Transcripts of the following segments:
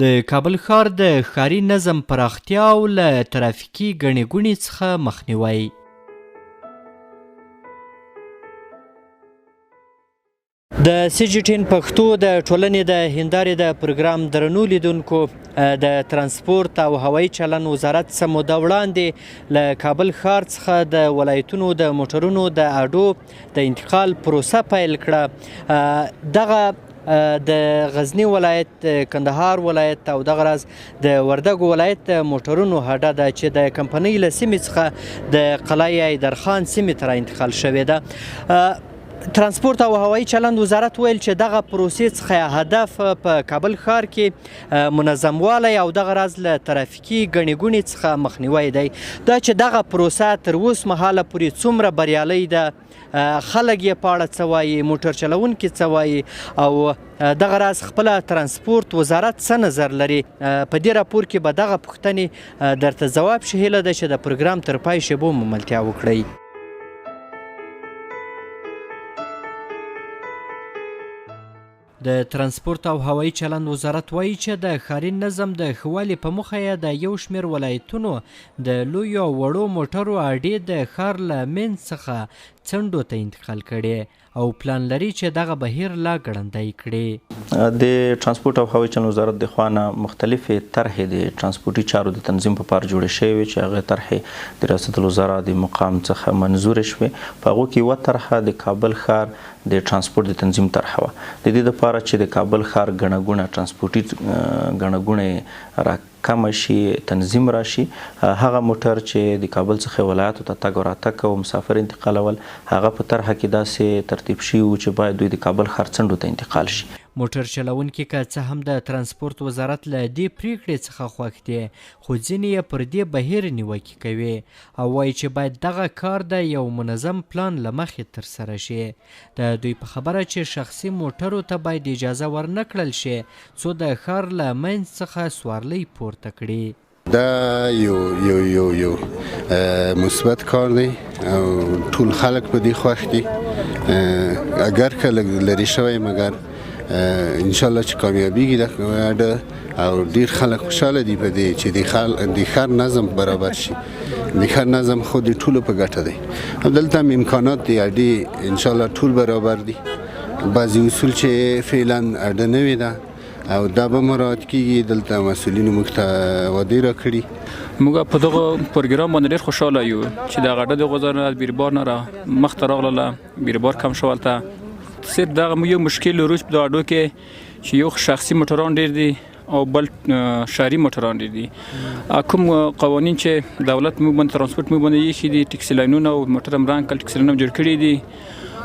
د کابل ښار د ښاري نظم پراختیا او له ترافیکي ګڼې ګوڼې څخه مخنیوی. د CGTN پښتو د ټولنې د هندارې د پروګرام درنو لیدونکو، د ترانسپورت او هوایي چلن وزارت څه موده وړاندې له کابل ښار څخه د ولایتونو د موټرونو د اډو د انتقال پروسه پیل کړه. دغه د غزني ولایت، کندهار ولایت او دغه راز د وردګو ولایت د موټرونو هډه ده چې د کمپنۍ له سیمې څخه د قلعه حیدرخان سیمې ته را انتقال شوې ده. ترانسپورت او هوایي چلند وزارت ویل چې دغه پروسې څخه هدف په کابل ښار کې منظموالی او دغه راز له ترافیکي ګڼې ګوڼې څخه مخنیوی دی. دا چې دغه پروسه تر اوس مهاله پورې څومره بریالۍ ده، خلک یې په اړه څه وایي، موټر چلوونکي څه وایي او دغه راز خپله ترانسپورت وزارت څه نظر لري، په دې راپور کې به دغه پوښتنې درته ځواب شي. هیله ده چې د پروګرام تر پای شیبو مملتیا وکړئ. د ترانسپورت او هوایي چلند وزارت وایي چې د ښاري نظم د ښه والي په موخه یې د یو شمېر ولایتونو د لویو او وړو موټرو اډې د ښار له منځ څخه څنډو ته انتقال کړي او پلان لري چې دغه بهیر لا ګړندی کړي. د ترانسپورت او هوایي چلند وزارت د خوا نه مختلفې طرحې د ترانسپورتي چارو د تنظیم په پار جوړې شوې وې چې هغه طرحې د ریاست الوزرا د مقام څخه منظورې شوې. په هغو کې یوه طرحه د کابل ښار د ترانسپورت د تنظیم طرحه وه. د دې دپاره چې د کابل ښار ګڼه ګوڼه ترانسپورتي ګڼه ګوڼې را کمه شي، تنظیم راشي، هغه موټر چې د کابل څخه ولایاتو ته تګ او راتګ او مسافر انتقالول، هغه په طرحه کې داسې ترتیب شوي وو چې باید دوی د کابل ښار څنډو ته انتقال شي. موټر چلوونکي که څه هم د ترانسپورت وزارت له دې پریکړې څخه خوښ دي، خو ځینې یې پر دې بهیر نیوکې کوي او وایي چې باید دغه کار د یو منظم پلان له مخې ترسره شي. د دوی په خبره چې شخصي موټرو ته باید اجازه ورنه کړل شي څو د ښار له منځ څخه سوارلۍ پورته کړي. دا یو مثبت کار دی او ټول خلک په دې خوښ دي. اگر که لرې شوی مګر انشاءالله چې کامیابیږي د اډه او ډیر خلک خوشحاله دي په دې چې د ښار نظم برابر شي. د ښار نظم خو د ټولو په ګټه دی. دلته هم امکانات د اډې انشاءالله ټول برابر دي. بعضې اصول چې فعلا اډه نوې ده او دا به مراعات کیږي. دلته مسؤلینو موږ ته وعدې راکړي. موږ په دغه پروګرام باندې ډېر خوشحاله یو چې دغه اډه د وزارت بیروبار نه را مخته راغله، بیروبار کم شو. هلته صرف دغه یو مشکل لرو چې په دغه اډو کې چې یو شخصي موټران ډېر دي او بل شهري موټران ډېر دي. کوم قوانین چې دولت موږ باندې ترانسپورت موږ باندې ایښي دي، ټکسي لاینونه او موټر هم رنګ کړل، ټکسي لاینونه جوړ کړي دي،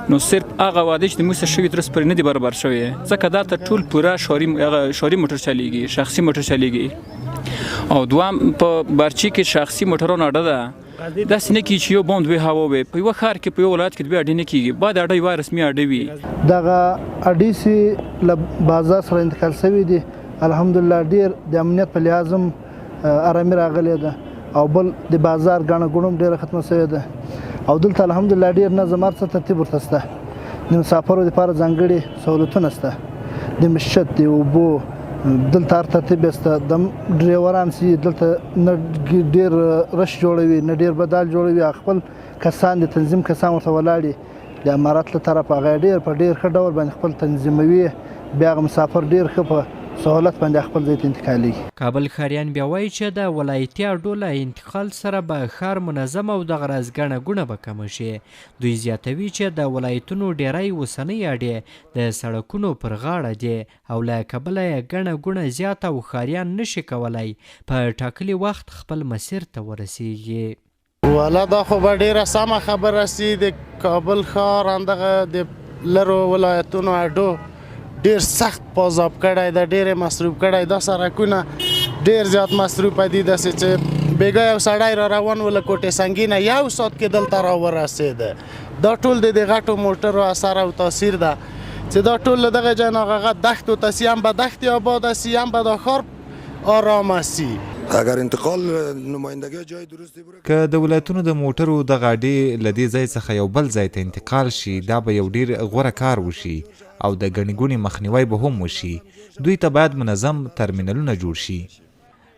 نو صرف هغه وعدې چې د موږ سره شوي تر اوسه پورې نه دي برابر شوي. ځکه دا ته ټول پوره شهري موټر چلیږي، شخصي موټر چلیږي. او دوام په برچي کې شخصي موټران اډه ده. داسې نه کیږي چې یو باند وي هوا وي. په یوه ښار کې په یو ولایت کې دوه اډې نه کیږي، باید اډه یوه رسمي اډه وي. دغه اډې چې له بازار سره انتقال شوي دي، الحمدلله ډېر د امنیت په لحاظ هم ارامي راغلې ده او بل د بازار ګڼه ګوڼه هم ډېره ختمه شوې ده او دلته الحمدلله ډېر نظم هر څه ترتیب ورته شته. د مسافرو دپاره ځانګړي سهولتونه شته، د مسجد، د اوبو، دلته هر ترتیب شته. د ډریوران چې دلته نه ډېر رش جوړوي نه ډېر بدال جوړوي، خپل کسان د تنظیم کسان ورته ولاړ دي د امارت له طرفه، هغه ډېر په ډېر ښه ډول باندې خپل تنظیموي. بیا هغه مسافر ډېر ښه په سهولت باندې خپل ځای ته انتقالېږي. کابل ښاریان بیا وایي چې د ولایتي اډو له انتقال سره به ښار منظم او دغه راز ګڼه ګوڼه به کمه شي. دوی زیاتوي چې د ولایتونو ډیری اوسنۍ اډې د سړکونو پر غاړه دي او له کبله یې ګڼه ګوڼه زیاته او ښاریان نشي کولی په ټاکلي وخت خپل مسیر ته ورسیږي. والا دا خو به ډېره سمه خبره سي. د کابل ښار همدغه د لرو ولایتونو اډو ډېر سخت پازاب کړی ده، ډېر مصروف کړی. دا سړکونه ډېر زیات مصروف دي، داسې چې بیګا یو سړی را روان و له کوټې سنګینه 1 ساعت کې دلته را ورسېده. دا ټول د غټو موټرو اثر او تاثیر ده چې دا ټول له دغه ځای نه هغه دښتو ته سي، هم به دښتې آباده سي، هم به دا ښار آرامه سي. اگر انتقال نمایندګي جای درستی بره که د ولایتونو د موټرو د غاډې له دې ځای څخه یو بل ځای ته انتقال شي دا به یو ډیر غوره کار وشي او د ګڼې ګوڼې مخنیوی به هم وشي. دوی ته باید منظم ترمینلونه جوړ شي.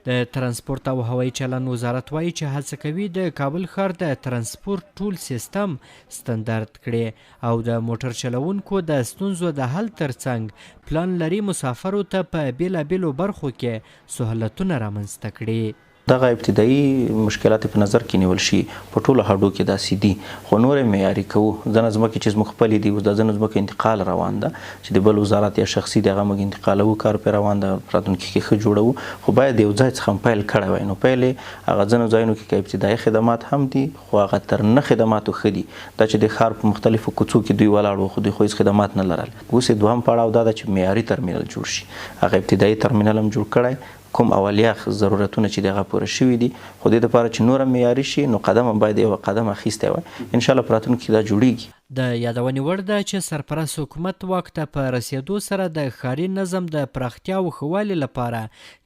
د ترانسپورت او هوایي چلن وزارت وایي چې هڅه کوي د کابل ښار د ترانسپورت ټول سیستم ستندرد کړي او د موټر چلوونکو د ستونزو د حل ترڅنګ پلان لري مسافرو ته په بیلابیلو برخو کې سهولتونه رامنځته کړي. دغه ابتدایي مشکلات په نظر کې نیول شي په ټولو هډو کې داسې دي خو نور معیاري کوو. ځنه ځمکې چې زموږ خپلې دي اوس د ځینو ځمکو انتقال روان ده چې د بل وزارت یا شخصي د هغه موږ انتقالوو کار پرې روان ده راتلونکي کې ښه جوړوو خو باید یو ځای څخه پیل کړی وای. نو پیل هغه ځینو ځایونو کې ابتدایي خدمات هم دي خو هغه تر نه خدماتو ښه دي. دا چې د ښار په مختلفو کوڅو کې دوی ولاړ وو خو دوی خو هېڅ خدمات نه لرل. اوس یې دوهم پړاو دا ده چې معیاري ترمینل جوړ شي. هغه ابتدایي ترمینل هم جوړ کړی کوم اولیه ضرورتونه چې دغه پوره شوي دي خو دې لپاره چې نور معیاري شي نو قدم هم باید یو قدم اخیستی وای. ان شاء الله په راتلونکي کې دا جوړیږي. د یادونې وړ ده چې سرپرست حکومت واک ته په رسېدو سره د ښاري نظم د پراختیا او ښه والي لپاره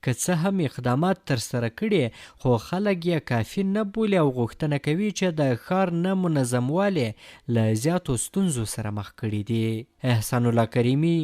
که څه هم اقدامات ترسره کړي خو خلک یې کافي نه بولي او غوښتنه کوي چې د ښار نه منظموالی له زیاتو ستونزو سره مخ کړي دي. احسان الله کریمي،